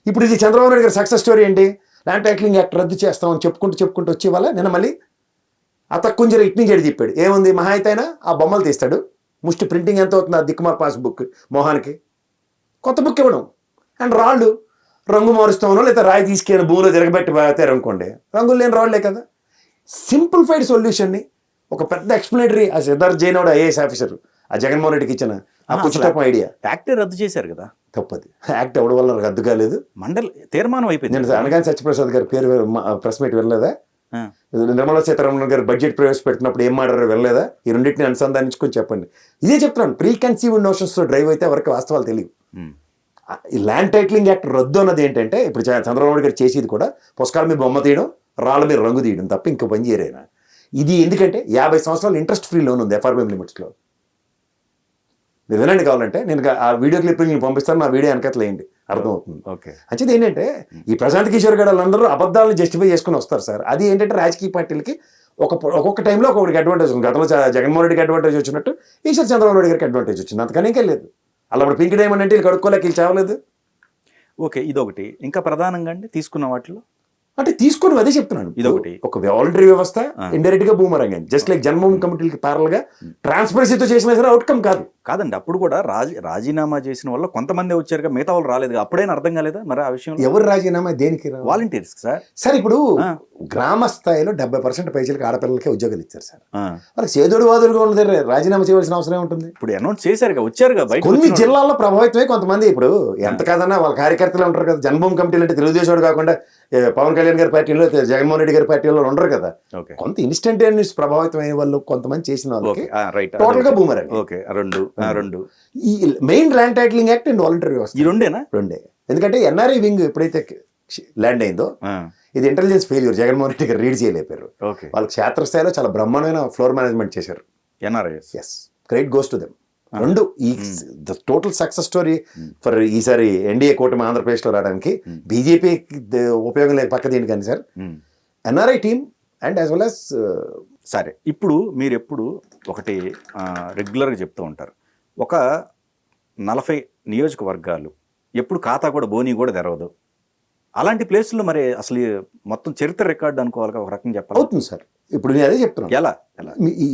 ఇప్పుడు ఇది చంద్రబాబు నాయుడు గారి సక్సెస్ స్టోరీ ఏంటి? ల్యాండ్ టైటిలింగ్ యాక్ట్ రద్దు చేస్తామని చెప్పుకుంటూ వచ్చే వాళ్ళ నిన్న మళ్ళీ అతక్కుంజర ఇటు నుంచి చెప్పాడు. ఏముంది, మహా అయితే అయినా ఆ బొమ్మలు తీస్తాడు, ముష్టి ప్రింటింగ్ ఎంత అవుతుంది ఆ దిక్కుమార్ పాస్ బుక్ మొహానికి, కొత్త బుక్ ఇవ్వడం, అండ్ రాళ్ళు రంగు మారుస్తామనో లేదా రాయి తీసుకెళ్ళి భూమిలో తిరగబెట్టి పోతారు అనుకోండి, రంగులు లేని రాళ్లే కదా. సింప్లిఫైడ్ సొల్యూషన్ని ఒక పెద్ద ఎక్స్ప్లెనేటరీ ఆ సిద్ధార్థ్ జైనోడ్ ఐఏఎస్ ఆఫీసర్ ఆ జగన్మోహన్ రెడ్డికి ఇచ్చిన ఆ పుచ్చటం ఐడియా యాక్టే రద్దు చేశారు కదా. తప్పది, యాక్ట్ ఎవరి వల్ల రద్దు కాలేదు, మండలి తీర్మానం అయిపోయింది. నేను అనగానే సత్యప్రసాద్ గారి పేరు ప్రెస్ మీట్ వెళ్ళలేదా? నిర్మలా సీతారామన్ గారు బడ్జెట్ ప్రవేశపెట్టినప్పుడు ఏం మాట్లాడారో వెళ్ళలేదా? ఈ రెండింటిని అనుసంధానించుకొని చెప్పండి. ఇదే చెప్తున్నాను, ప్రీ కన్సీవ్డ్ నోషన్స్తో డ్రైవ్ అయితే ఎవరికి వాస్తవాలు తెలియవు. ఈ ల్యాండ్ టైటిలింగ్ యాక్ట్ రద్దు అన్నది ఏంటంటే ఇప్పుడు చంద్రబాబు నాయుడు గారు చేసేది కూడా పుస్తకాల మీద బొమ్మ తీయడం, రాళ్ళ మీద రంగు తీయడం తప్ప ఇంకో పని చేయరైనా. ఇది ఎందుకంటే 50 సంవత్సరాలు ఇంట్రెస్ట్ ఫ్రీ లోన్ ఉంది ఎఫ్ఆర్బిఎం లిమిట్స్లో. మీరు వినండి, కావాలంటే నేను ఆ వీడియో క్లిప్పింగ్ నేను పంపిస్తాను, నా వీడియో వెనకట్లు వేయండి, అర్థమవుతుంది. ఓకే, అంటే ఏంటంటే ఈ ప్రశాంత్ కిషోర్ గారు వాళ్ళందరూ అబద్ధాలను జస్టిఫై చేసుకుని వస్తారు సార్. అది ఏంటంటే రాజకీయ పార్టీలకి ఒక్కొక్క టైంలో ఒక్కొక్కటి అడ్వాంటేజ్ ఉంది. గతంలో జగన్మోహన్ రెడ్డికి అడ్వాంటేజ్ వచ్చినట్టు ఈసారి చంద్రబాబు నాయుడు గారికి అడ్వాంటేజ్ వచ్చింది. అంతకనే లేదు. అలా ఇప్పుడు పింక్ డైమండ్ అంటే వీళ్ళు కడుక్కోలేక వీళ్ళు చావలేదు. ఓకే, ఇదొకటి. ఇంకా ప్రధానంగా అండి తీసుకున్న వాటిలో అంటే తీసుకుని అదే చెప్తున్నాను, ఇదొకటి. ఒక వాలంటరీ వ్యవస్థ ఇండైరెక్ట్ గా బూమరంగ్ అయింది. జస్ట్ లైక్ జన్మభూమి కమిటీలకి ప్యారల్ గా ట్రాన్స్పరెన్సీతో చేసిన సరే అవుట్కమ్ కాదండి. అప్పుడు కూడా రాజీనామా చేసిన వల్ల కొంతమంది వచ్చారు, మిగతా వాళ్ళు రాలేదు. అప్పుడైనా అర్థం కాలేదా మరి ఆ విషయం? ఎవరు రాజీనామా దేనికి? Volunteers sir. సార్ ఇప్పుడు గ్రామ స్థాయిలో 70% పైసలకి ఆడపిల్లలకే ఉద్యోగాలు ఇచ్చారు సార్. వాళ్ళకి చేదోడు వాదులుగా ఉన్నది రాజీనామా చేయవలసిన అవసరం ఉంటుంది. ఇప్పుడు అనౌన్స్ చేశారు, వచ్చారు కొన్ని జిల్లాల్లో ప్రభావితమే కొంతమంది. ఇప్పుడు ఎంత కాదన్నా వాళ్ళ కార్యకర్తలు ఉంటారు కదా. జన్మభూమి కమిటీలు అంటే తెలుగుదేశం కాకుండా పవన్ కళ్యాణ్ గారి పార్టీలో, జగన్మోహన్ రెడ్డి గారి పార్టీలో ఉండరు కదా. కొంత ఇన్స్టంటేనియస్ ప్రభావితం అయ్యే వాళ్ళు, కొంతమంది చేసిన వాళ్ళకి టోటల్ గా బూమరంగ్. రెండు ఈ main land titling act and voluntary వ్యవస్థ ఈ రెండే. ఎందుకంటే ఎన్ఆర్ఐ వింగ్ ఎప్పుడైతే ల్యాండ్ అయిందో ఇది ఇంటెలిజెన్స్ ఫెయిల్యూర్. జగన్మోహన్ రెడ్డి గారు రీడ్ చేయలేపారు. వాళ్ళకి క్షేత్రస్థాయిలో చాలా బ్రహ్మాండమైన ఫ్లోర్ మేనేజ్మెంట్ చేశారు. NRIs, yes, great goes to them. రెండు ఈ the total success story for ఈసారి ఎన్డీఏ కూటమి ఆంధ్రప్రదేశ్లో రావడానికి బీజేపీ ఉపయోగం లేక పక్క దీని కానీ sir NRI team and as well as. సరే, ఇప్పుడు మీరు ఎప్పుడు ఒకటి రెగ్యులర్గా చెప్తూ ఉంటారు, ఒక 40 నియోజకవర్గాలు ఎప్పుడు ఖాతా కూడా బోనీ కూడా తెరవదు. అలాంటి ప్లేసుల్లో మరి అసలు మొత్తం చరిత్ర రికార్డు అనుకోవాలి, ఒక రకంగా చెప్పాలి. అవుతుంది సార్. ఇప్పుడు నేను అదే చెప్తున్నాను. ఎలా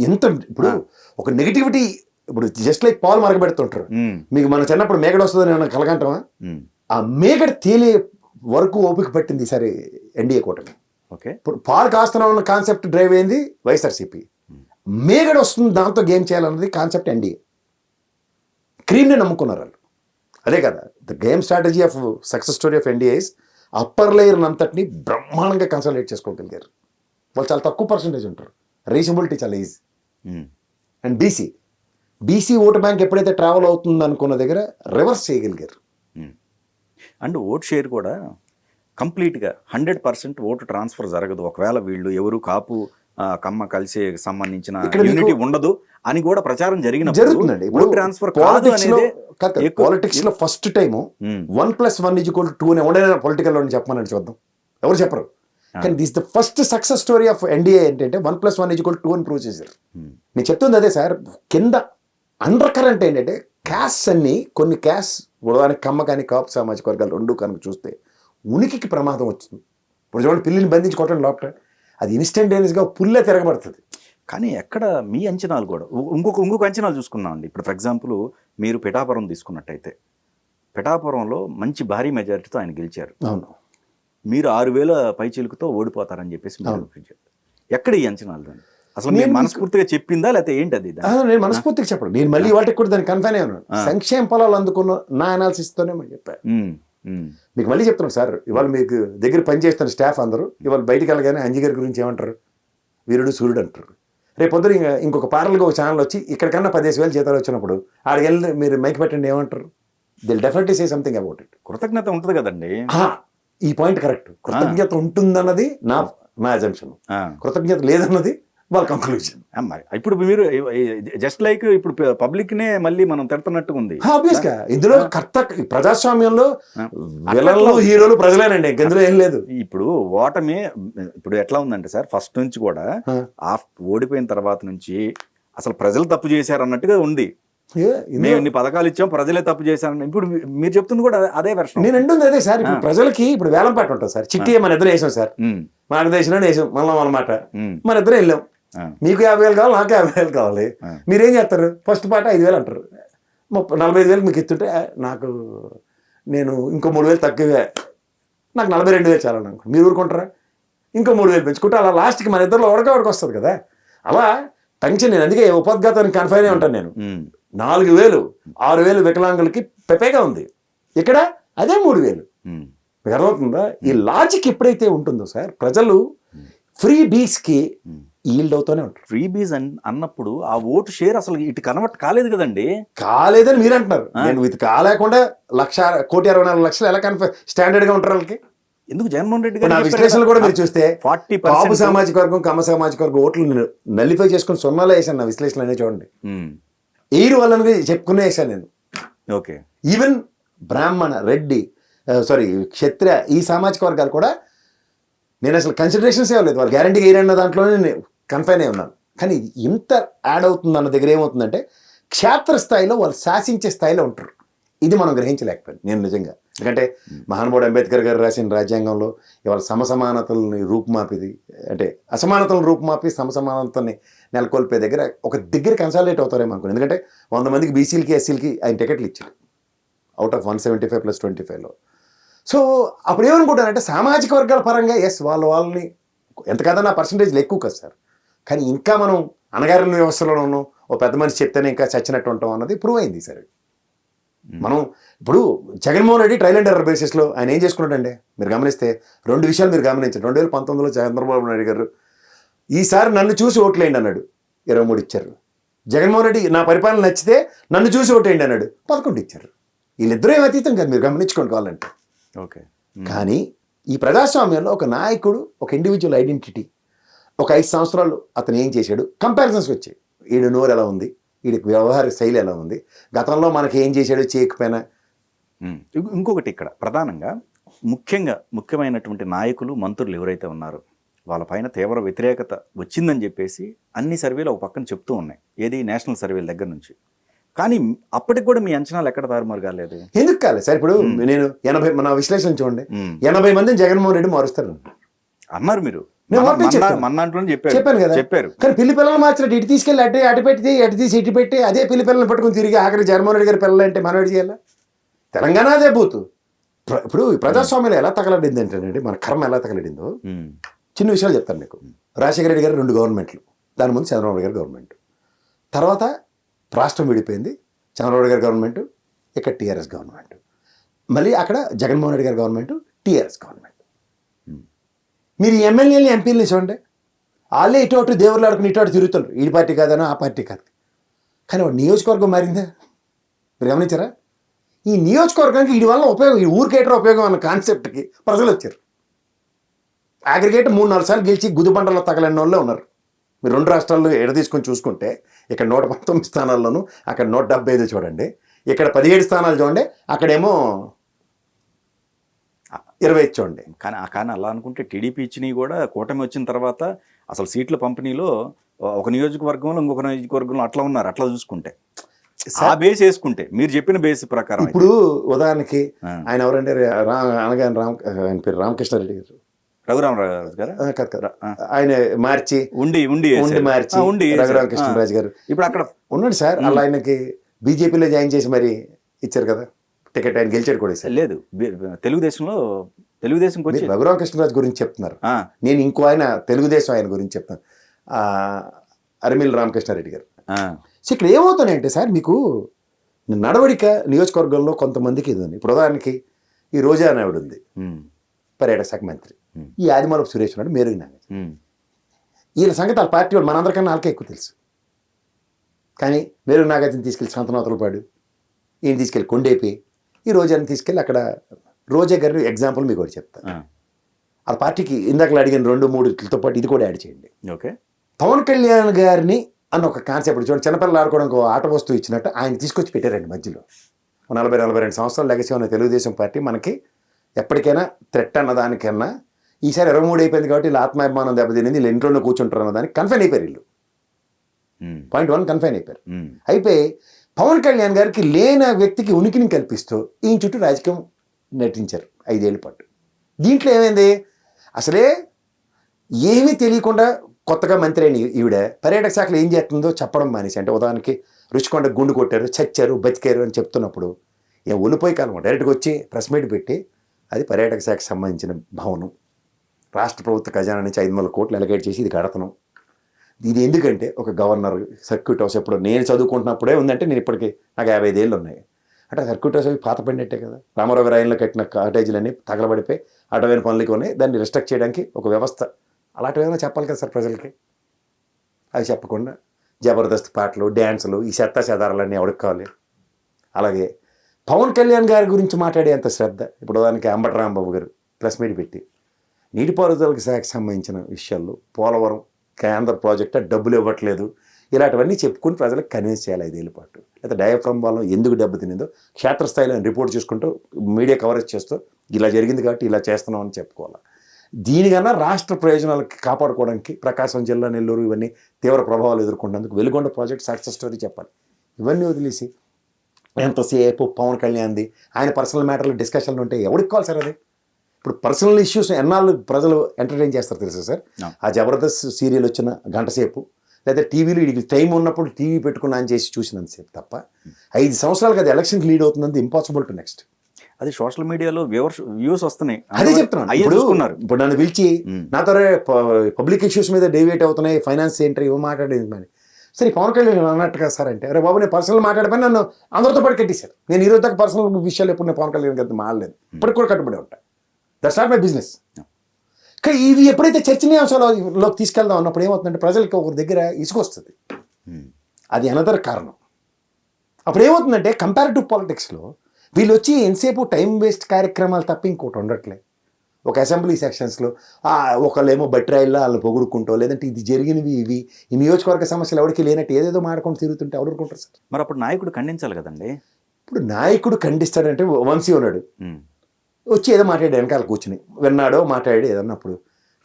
ఎంత ఇప్పుడు ఒక నెగిటివిటీ, ఇప్పుడు జస్ట్ లైక్ పాలు మరగబెడుతుంటారు. మీకు మన చిన్నప్పుడు మేకడ వస్తుందని ఏమన్నా కలగంటామా? ఆ మేకడ తేలే వరకు ఓపిక పట్టింది ఈసారి ఎన్డీఏ కూటమి. ఓకే, ఇప్పుడు పాలు కాస్తున్నాం అన్న కాన్సెప్ట్ డ్రైవ్ అయింది వైఎస్ఆర్సీపీ. మేకడ వస్తుంది దాంతో గేమ్ చేయాలన్నది కాన్సెప్ట్ ఎన్డీఏ. క్రీమ్ని నమ్ముకున్నారు వాళ్ళు. అదే కదా the game strategy of success story of NDAs. Upper layer అంతటిని బ్రహ్మాండంగా కన్సల్టేట్ చేసుకోగలిగారు. వాళ్ళు చాలా తక్కువ పర్సంటేజ్ ఉంటారు, రీజనబిలిటీ చాలా easy. And BC vote bank ఎప్పుడైతే ట్రావెల్ అవుతుంది అనుకున్న దగ్గర రివర్స్ చేయగలిగారు. అండ్ ఓట్ షేర్ కూడా కంప్లీట్గా 100% ఓటు ట్రాన్స్ఫర్ జరగదు. ఒకవేళ వీళ్ళు ఎవరు కాపు కమ్మ కలిసి సంబంధించిన యూనిటీ ఉండదు అని కూడా ప్రచారం జరుగుతుందండి. ఓట్ ట్రాన్స్ఫర్ పాలిటిక్స్ లో ఫస్ట్ టైం 1+1=2 అని ఎవడైనా పొలిటికల్ లో చెప్పమని చూద్దాం, ఎవరు చెప్పరు. కానీ this the first success story of NDA ఏంటంటే 1+1=2 అని ప్రూవ్ చేశారు. నేను చెప్తుంది అదే సార్. కింద అండర్ కరెంట్ ఏంటంటే క్యాస్ట్ అన్ని, కొన్ని క్యాస్ట్ ఉదాహరణకి కమ్మ కానీ కాపు సామాజిక వర్గాలు రెండు కనుక చూస్తే ఉనికికి ప్రమాదం వచ్చింది. ఇప్పుడు చూడండి, పిల్లిని బంధించి కొట్టండి లోపల, అది ఇన్స్టంటేనియస్గా పుల్లే తిరగబడుతుంది. కానీ ఎక్కడ మీ అంచనాలు కూడా ఇంకొక అంచనాలు చూసుకున్నామండి. ఇప్పుడు ఫర్ ఎగ్జాంపుల్ మీరు పిఠాపురం తీసుకున్నట్టయితే, పిఠాపురంలో మంచి భారీ మెజారిటీతో ఆయన గెలిచారు. అవును, మీరు 6,000 పైచీలకుతో ఓడిపోతారని చెప్పేసి ఎక్కడ ఈ అంచనాలు దాన్ని అసలు నేను మనస్ఫూర్తిగా చెప్పిందా లేకపోతే ఏంటి? అది నేను మనస్ఫూర్తిగా చెప్పడం, నేను మళ్ళీ వాటికి కూడా దాన్ని కన్ఫైన్ అయ్యాను. సంక్షేమ ఫలాలు అందుకున్న నా అనాలిసిస్ తోనే చెప్పాను. మీకు మళ్ళీ చెప్తున్నాను సార్, ఇవాళ మీకు దగ్గర పనిచేస్తున్న స్టాఫ్ అందరూ ఇవాళ బయటికి వెళ్ళగానే అంజీ గారి గురించి ఏమంటారు? వీరుడు సూర్యుడు అంటారు. రేపు పొద్దున ఇంకొక పారల్గా ఒక ఛానల్ వచ్చి ఇక్కడికన్నా 10,000 జీతాలు వచ్చినప్పుడు ఆడికి వెళ్ళి మీరు మైక్ పెట్టండి ఏమంటారు? Will definitely say something about it. కృతజ్ఞత ఉంటుంది కదండి. ఈ పాయింట్ కరెక్ట్. కృతజ్ఞత ఉంటుందన్నది నా అజంప్షన్, కృతజ్ఞత లేదన్నది వాళ్ళ కంక్లూజన్. ఇప్పుడు మీరు జస్ట్ లైక్ ఇప్పుడు పబ్లిక్ నే మళ్ళీ మనం తిడుతున్నట్టుగా ఉంది. ఆబ్వియస్ గా ఇందులో ప్రజాస్వామ్యంలో విలన్లు హీరోలు ప్రజలేనండి, ఇందులో ఏం లేదు. ఇప్పుడు ఓటమి ఇప్పుడు ఎట్లా ఉందంటే సార్, ఫస్ట్ నుంచి కూడా ఓడిపోయిన తర్వాత నుంచి అసలు ప్రజలు తప్పు చేశారు అన్నట్టుగా ఉంది. మేము ఇన్ని పథకాలు ఇచ్చాం, ప్రజలే తప్పు చేశారని. ఇప్పుడు మీరు చెప్తుంది కూడా అదే వెర్షన్. నేను అంటుంది అదే సార్. ఇప్పుడు ప్రజలకి ఇప్పుడు వేలంపాట ఉంటుంది సార్. చిట్టి మన ఇద్దరు వేసాం సార్, మనకు దేశంలో వేసాం మళ్ళీ అన్నమాట. మన ఇద్దరు వెళ్ళాం, మీకు 50,000 కావాలి, నాకు 50,000 కావాలి. మీరేం చేస్తారు? ఫస్ట్ పాట 5,000 అంటారు, 45,000 మీకు ఇస్తుంటే నాకు నేను ఇంకో 3,000 తక్కువే, నాకు 42,000 చాలని అనుకో, మీరు ఊరుకుంటారా? ఇంకో 3,000 పెంచుకుంటే అలా లాస్ట్కి మన ఇద్దరు ఒకడికి వస్తుంది కదా. అలా టెన్షన్. నేను అందుకే ఉపోద్ఘాతానికి కన్ఫైన్ అయి ఉంటాను. నేను 4,000 6,000 వికలాంగులకి పెపేగా ఉంది, ఇక్కడ అదే 3,000. మీకు అర్థమవుతుందా? ఈ లాజిక్ ఎప్పుడైతే ఉంటుందో సార్, ప్రజలు ఫ్రీ బీస్కి ఈల్డ్ అవుతూనే ఉంటారు. ఫ్రీ బీజ్ అన్నప్పుడు ఆ ఓటు షేర్ అసలు ఇటు కన్వర్ట్ కాలేదు కదండి. కాలేదని మీరు అంటున్నారు. నేను ఇది కాలేకుండా 1,64,00,000 ఎలా స్టాండర్డ్ గా ఉంటారు వాళ్ళకి? ఎందుకు జగన్మోహన్ రెడ్డి నా విశ్లేషణ కూడా మీరు చూస్తే 40% కాపు సామాజిక వర్గం, కమ్మ సామాజిక వర్గం ఓట్లు నల్లిఫై చేసుకుని సున్నాలో వేసాను. నా విశ్లేషణ అనేది చూడండి, ఎయిర్ వాళ్ళని చెప్పుకునే వేసాను నేను. ఓకే, ఈవెన్ బ్రాహ్మణ, రెడ్డి, క్షత్రియ ఈ సామాజిక వర్గాలు కూడా నేను అసలు కన్సిడరేషన్స్ ఇవ్వలేదు. వాళ్ళు గ్యారంటీగా ఎయిర్ అన్న దాంట్లోనే నేను కన్ఫైన్ అయి ఉన్నాను. కానీ ఇది ఇంత యాడ్ అవుతుంది అన్న దగ్గర ఏమవుతుందంటే, క్షేత్ర స్థాయిలో వాళ్ళు శాసించే స్థాయిలో ఉంటారు. ఇది మనం గ్రహించలేకపోయాను నేను నిజంగా. ఎందుకంటే మహానుభావుడు అంబేద్కర్ గారు రాసిన రాజ్యాంగంలో ఇవాళ సమసమానతల్ని రూపుమాపిది, అంటే అసమానతలను రూపుమాపి సమసమానతని నెలకొల్పే దగ్గర ఒక దగ్గర కన్సాలిడేట్ అవుతారేమో అనుకోండి. ఎందుకంటే 100 మందికి బీసీలకి, ఎస్సీలకి ఆయన టికెట్లు ఇచ్చారు అవుట్ ఆఫ్ 175 + 25లో. సో అప్పుడు ఏమనుకుంటానంటే, సామాజిక వర్గాల పరంగా ఎస్ వాళ్ళని ఎంత కాదన్నా పర్సంటేజ్లు ఎక్కువ కదా సార్. కానీ ఇంకా మనం అణగారిన వ్యవస్థలోనూ ఓ పెద్ద మనిషి చెప్తేనే ఇంకా చచ్చినట్టు ఉంటాం అన్నది ప్రూవ్ అయింది సరే. మనం ఇప్పుడు Jaganmohan Reddy trial and error బేసిస్లో ఆయన ఏం చేసుకున్నాడండి మీరు గమనిస్తే 2 విషయాలు మీరు గమనించండి. 2019లో చంద్రబాబు నాయుడు గారు ఈసారి నన్ను చూసి ఓట్లేయండి అన్నాడు, 23 ఇచ్చారు. జగన్మోహన్ రెడ్డి నా పరిపాలన నచ్చితే నన్ను చూసి ఓటేయండి అన్నాడు, 11 ఇచ్చారు. వీళ్ళిద్దరూ ఏం అతీతం కాదు, మీరు గమనించుకోండి కావాలంటే. ఓకే, కానీ ఈ ప్రజాస్వామ్యంలో ఒక నాయకుడు, ఒక ఇండివిజువల్ ఐడెంటిటీ, ఒక 5 సంవత్సరాలు అతను ఏం చేశాడు, కంపారిజన్స్ వచ్చాయి. వీడి నోరు ఎలా ఉంది, వీడికి వ్యవహార శైలి ఎలా ఉంది, గతంలో మనకి ఏం చేశాడు చేయకపోయినా. ఇంకొకటి ఇక్కడ ప్రధానంగా ముఖ్యమైనటువంటి నాయకులు, మంత్రులు ఎవరైతే ఉన్నారో వాళ్ళపైన తీవ్ర వ్యతిరేకత వచ్చిందని చెప్పేసి అన్ని సర్వేలు ఒక పక్కన చెప్తూ ఉన్నాయి, ఏది నేషనల్ సర్వేల దగ్గర నుంచి. కానీ అప్పటికి కూడా మీ అంచనాలు ఎక్కడ తారుమారు కాలేదు? ఎందుకు కాలేదు సార్? ఇప్పుడు నేను 80 మన విశ్లేషణ చూడండి, 80 మందిని జగన్మోహన్ రెడ్డి మారుస్తారు అన్నారు మీరు. చెప్పాను కదా, చెప్పారు. కానీ పిల్లి పిల్లలు మార్చినట్టు ఇటు తీసుకెళ్ళి అటు పెట్టి అటు తీసి ఇటు పెట్టి అదే పిల్లి పిల్లల్ని పట్టుకుని తిరిగి ఆఖరి జగన్మోహన్ రెడ్డి గారి పిల్లలు అంటే మనం ఏడు చేయాలా? తెలంగాణ అదే బూతు. ఇప్పుడు ప్రజాస్వామ్యంలో ఎలా తగలడింది అంటేనండి, మన కర్మ ఎలా తగలడిందో చిన్న విషయాలు చెప్తాను మీకు. రాజశేఖర రెడ్డి గారు 2 గవర్నమెంట్లు, దాని ముందు చంద్రబాబు గారి గవర్నమెంట్, తర్వాత రాష్ట్రం విడిపోయింది, చంద్రబాబు గారి గవర్నమెంట్, ఇక్కడ టీఆర్ఎస్ గవర్నమెంట్, మళ్ళీ అక్కడ జగన్మోహన్ రెడ్డి గారి గవర్నమెంట్, టీఆర్ఎస్ గవర్నమెంట్. మీరు ఎమ్మెల్యేలు ఎంపీలని చూడండి, వాళ్ళే ఇటు అటు దేవుళ్ళు ఆడుకుని ఇటు అటు తిరుగుతున్నారు, ఈ పార్టీ కాదనో ఆ పార్టీ కాదు. కానీ వాడు నియోజకవర్గం మారిందా మీరు గమనించారా? ఈ నియోజకవర్గానికి వీడి వల్ల ఉపయోగం, ఈ ఊరికేటర్ ఉపయోగం అన్న కాన్సెప్ట్కి ప్రజలు వచ్చారు. అగ్రిగేట్ 3-4 సార్లు గెలిచి గుదిబండలో తగలని వాళ్ళే ఉన్నారు. మీరు 2 రాష్ట్రాల్లో ఎడ తీసుకొని చూసుకుంటే ఇక్కడ 119 స్థానాల్లోనూ అక్కడ 175 చూడండి, ఇక్కడ 17 స్థానాలు చూడండి, అక్కడేమో 20 చూడండి. కానీ అలా అనుకుంటే టీడీపీ ఇచ్చినవి కూడా కూటమి వచ్చిన తర్వాత అసలు సీట్ల పంపిణీలో ఒక నియోజకవర్గంలో ఇంకొక నియోజకవర్గంలో అట్లా ఉన్నారు. అట్లా చూసుకుంటే ఆ బేస్ వేసుకుంటే మీరు చెప్పిన బేస్ ప్రకారం ఇప్పుడు ఉదాహరణకి ఆయన ఎవరంటే ఆయన పేరు రామకృష్ణారెడ్డి గారు, రఘురామరాజు గారు కాదు, ఆయన మార్చి ఉండి మార్చి రఘురామకృష్ణరాజు గారు ఇప్పుడు అక్కడ ఉన్నాడు సార్. అలా ఆయనకి బీజేపీలో జాయిన్ చేసి మరి ఇచ్చారు కదా టికెట్, ఆయన గెలిచాడు కూడా సార్. లేదు, తెలుగుదేశం రఘురామకృష్ణరాజు గురించి చెప్తున్నారు, నేను ఇంకో ఆయన తెలుగుదేశం ఆయన గురించి చెప్తాను, అరిమిల్ రామకృష్ణారెడ్డి గారు. సో ఇక్కడ ఏమవుతున్నాయంటే సార్, మీకు నడవడిక నియోజకవర్గంలో కొంతమందికి ఇది ఉంది. ఇప్పుడు ఉదాహరణకి ఈ రోజా నాయుడు ఉంది, పర్యాటక శాఖ మంత్రి, ఈ ఆదిమూలపు సురేష్ ఉన్నాడు, మేరుగు నాగేష్. వీళ్ళ సంగతి వాళ్ళ పార్టీ వాళ్ళు మనందరికన్నా వాళ్ళకే ఎక్కువ తెలుసు. కానీ మేరుగు నాగార్జున తీసుకెళ్ళి సంతనోతలపాడు, ఈయన తీసుకెళ్ళి కొండేపి, ఈ రోజాని తీసుకెళ్ళి అక్కడ రోజా గారు ఎగ్జాంపుల్ మీకు ఒకటి చెప్తాను. ఆ పార్టీకి ఇందాకలు అడిగిన 2-3 పాటు ఇది కూడా యాడ్ చేయండి. ఓకే, పవన్ కళ్యాణ్ గారిని అన్న ఒక కాన్సెప్ట్ చూడండి, చిన్నపిల్లలు ఆడుకోవడానికి ఆట వస్తువు ఇచ్చినట్టు ఆయన తీసుకొచ్చి పెట్టారండి మధ్యలో. 40-42 సంవత్సరాలు లెగసీ ఉన్న తెలుగుదేశం పార్టీ మనకి ఎప్పటికైనా థ్రెట్ అన్నదానికన్నా ఈసారి 23 అయిపోయింది కాబట్టి వీళ్ళు ఆత్మాభిమానం దెబ్బతినింది, వీళ్ళు ఇంట్లోనే కూర్చుంటారు అన్నదానికి కన్ఫైన్ అయిపోయారు. వీళ్ళు పాయింట్ 1 కన్ఫైన్ అయిపోయారు. అయిపోయి పవన్ కళ్యాణ్ గారికి లేని వ్యక్తికి ఉనికిని కల్పిస్తూ ఈయన చుట్టూ రాజకీయం నటించారు 5 ఏళ్ళ పాటు. దీంట్లో ఏమైంది, అసలే ఏమీ తెలియకుండా కొత్తగా మంత్రి అయిన ఈవిడ పర్యాటక శాఖలో ఏం చేస్తుందో చెప్పడం మానేసి, అంటే ఉదాహరణకి రుచికొండ గుండు కొట్టారు, చచ్చారు, బతికారు అని చెప్తున్నప్పుడు ఏం ఒలిపోయి కాలం డైరెక్ట్గా వచ్చి ప్రెస్ మీట్ పెట్టి అది పర్యాటక శాఖకు సంబంధించిన భవనం, రాష్ట్ర ప్రభుత్వ ఖజానా నుంచి 500 కోట్లు అలకేట్ చేసి ఇది కడతనం. ఇది ఎందుకంటే ఒక గవర్నర్ సర్క్యూట్ హౌస్ ఎప్పుడు నేను చదువుకుంటున్నప్పుడే ఉందంటే, నేను ఇప్పటికి నాకు 55 ఏళ్ళు ఉన్నాయి అంటే సర్క్యూట్ హౌస్ అవి పాత పడినట్టే కదా. రామారావు రాయల్లో కట్టిన కాటేజీలన్నీ తగలబడిపోయి అటవైన పనులకి ఉన్నాయి, దాన్ని రిస్ట్రక్ట్ చేయడానికి ఒక వ్యవస్థ అలాంటివి ఏమైనా చెప్పాలి కదా సార్ ప్రజలకి. అవి చెప్పకుండా జబర్దస్త్ పాటలు, డ్యాన్సులు, ఈ చెత్త చెదారాలన్నీ ఎవరికి కావాలి. అలాగే పవన్ కళ్యాణ్ గారి గురించి మాట్లాడే అంత శ్రద్ధ, ఇప్పుడు దానికి అంబటి రాంబాబు గారు ప్రెస్ మీట్ పెట్టి నీటిపారుదల శాఖకు సంబంధించిన విషయాల్లో పోలవరం కేంద్ర ప్రాజెక్టు డబ్బులు ఇవ్వట్లేదు, ఇలాంటివన్నీ చెప్పుకుని ప్రజలకు కన్విన్స్ చేయాలి 5 ఏళ్ళ పాటు. లేదా డయాఫ్రమ్ వల్ల ఎందుకు దెబ్బ తినిందో క్షేత్రస్థాయిలో రిపోర్ట్ చేసుకుంటూ మీడియా కవరేజ్ చేస్తూ ఇలా జరిగింది కాబట్టి ఇలా చేస్తున్నాం అని చెప్పుకోవాలి. దీనికన్నా రాష్ట్ర ప్రయోజనాలకి కాపాడుకోవడానికి ప్రకాశం జిల్లా, నెల్లూరు ఇవన్నీ తీవ్ర ప్రభావాలు ఎదుర్కొంటున్నందుకు వెలుగొండ ప్రాజెక్ట్ సక్సెస్ స్టోరీ చెప్పాలి. ఇవన్నీ వదిలేసి ఎంతసేపు పవన్ కళ్యాణ్ది ఆయన పర్సనల్ మ్యాటర్లు డిస్కషన్లు ఉంటే ఎవరికి కావాలి సార్ అది. ఇప్పుడు పర్సనల్ ఇష్యూస్ ఎన్నాళ్ళు ప్రజలు ఎంటర్టైన్ చేస్తారు తెలుసా సార్. ఆ జబర్దస్త్ సీరియల్ వచ్చిన గంట సేపు, లేదా టీవీలో ఇది టైం ఉన్నప్పుడు టీవీ పెట్టుకుని ఆన్ చేసి చూసినంతసేపు తప్ప 5 సంవత్సరాలకు అది ఎలక్షన్కి లీడ్ అవుతుందంటే ఇంపాసిబుల్ టు నెక్స్ట్. అది సోషల్ మీడియాలో వ్యూస్ వస్తున్నాయి, అదే చెప్తున్నాను. ఇప్పుడు నన్ను పిలిచి నాతో పబ్లిక్ ఇష్యూస్ మీద డేవియేట్ అవుతున్నాయి, ఫైనాన్స్ ఏంటి ఇవ్వ మాట్లాడేది మరి. సరే పవన్ కళ్యాణ్ అన్నట్టుగా సార్ అంటే, అరే బాబు నేను పర్సనల్ మాట్లాడిపోయి నన్ను అందరితో పాటు కట్టేశారు. నేను ఈరోజు దాకా పర్సనల్ విషయాలు ఎప్పుడు నేను పవన్ కళ్యాణ్ గారితో మాడలేదు, ఇప్పటికి కూడా కట్టుబడి ఉంటాను. That's not my business. కానీ ఇవి ఎప్పుడైతే చర్చనీయాంశాలలోకి తీసుకెళ్దాం అన్నప్పుడు ఏమవుతుందంటే ప్రజలకి ఒకరి దగ్గర ఇసుకొస్తుంది. అది అనదర్ కారణం. అప్పుడు ఏమవుతుందంటే కంపారిటివ్ పాలిటిక్స్లో వీళ్ళు వచ్చి ఎంతసేపు టైం వేస్ట్ కార్యక్రమాలు తప్ప ఇంకోటి ఉండట్లే. ఒక అసెంబ్లీ సెక్షన్స్లో ఒకళ్ళేమో బట్రాయిల్లో వాళ్ళని పొగుడుకుంటూ, లేదంటే ఇది జరిగినవి ఇవి ఈ నియోజకవర్గ సమస్యలు ఎవరికి లేనట్టు ఏదేదో మాడుకొని తిరుగుతుంటే ఎవరుకుంటారు సార్. మరి అప్పుడు నాయకుడు ఖండించాలి కదండి. ఇప్పుడు నాయకుడు ఖండిస్తాడంటే వంశీ ఉన్నాడు, వచ్చి ఏదో మాట్లాడాడు వెనకాల కూర్చుని, విన్నాడో మాట్లాడాడు ఏదన్నప్పుడు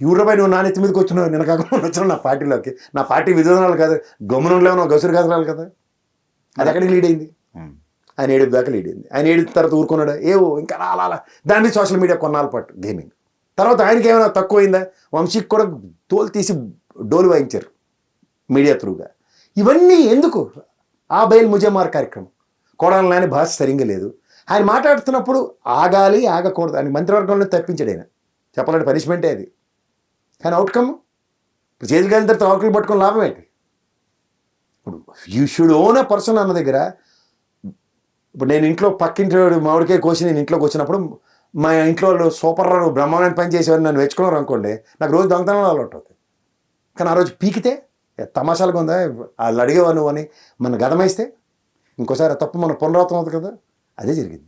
యూరోపై నువ్వు నా నెత్తి మీదకి వచ్చినావు, నేను కాకుండా వచ్చినావు నా పార్టీలోకి, నా పార్టీ విధానాలు కాదు, గమనంలో గసురు గసరాలు కదా. అది ఎక్కడికి లీడ్ అయింది, ఆయన 7 దాకా లీడ్ అయింది. ఆయన 7 తర్వాత ఊరుకున్నాడు, ఏవో ఇంకా అలా దాన్ని సోషల్ మీడియా కొన్నాళ్ళ పాటు గేమింగ్. తర్వాత ఆయనకి ఏమైనా తక్కువైందా, వంశీకి కూడా తోలు తీసి డోలు వాయించారు మీడియా త్రూగా. ఇవన్నీ ఎందుకు? ఆ బయలు ముజమార్ కార్యక్రమం, కొడాలి నాని భాష సరిగ్గా లేదు, ఆయన మాట్లాడుతున్నప్పుడు ఆగాలి ఆగకూడదు అని మంత్రివర్గంలో తప్పించాడు ఆయన. చెప్పాలంటే పనిష్మెంటే అది. కానీ అవుట్కమ్ ఇప్పుడు చేతులు కలిగిన తర్వాత ఆకులు పట్టుకుని లాభం ఏంటి? ఇప్పుడు you should own a person అన్న దగ్గర, ఇప్పుడు నేను ఇంట్లో పక్కింటి మామిడికాయ కోసి నేను ఇంట్లోకి వచ్చినప్పుడు మా ఇంట్లో వాళ్ళు సూపర్ బ్రహ్మాండం పని చేసేవారు నన్ను మెచ్చుకున్నారు అనుకోండి, నాకు రోజు దొంగతనం అలవాటు అవుతుంది. కానీ ఆ రోజు పీకితే తమాషాలుగా ఉందా, వాళ్ళు అడిగేవా నువ్వు అని మన గదమైస్తే ఇంకోసారి తప్పు మన పునరావృతం అవుతుంది కదా. అదే జరిగింది.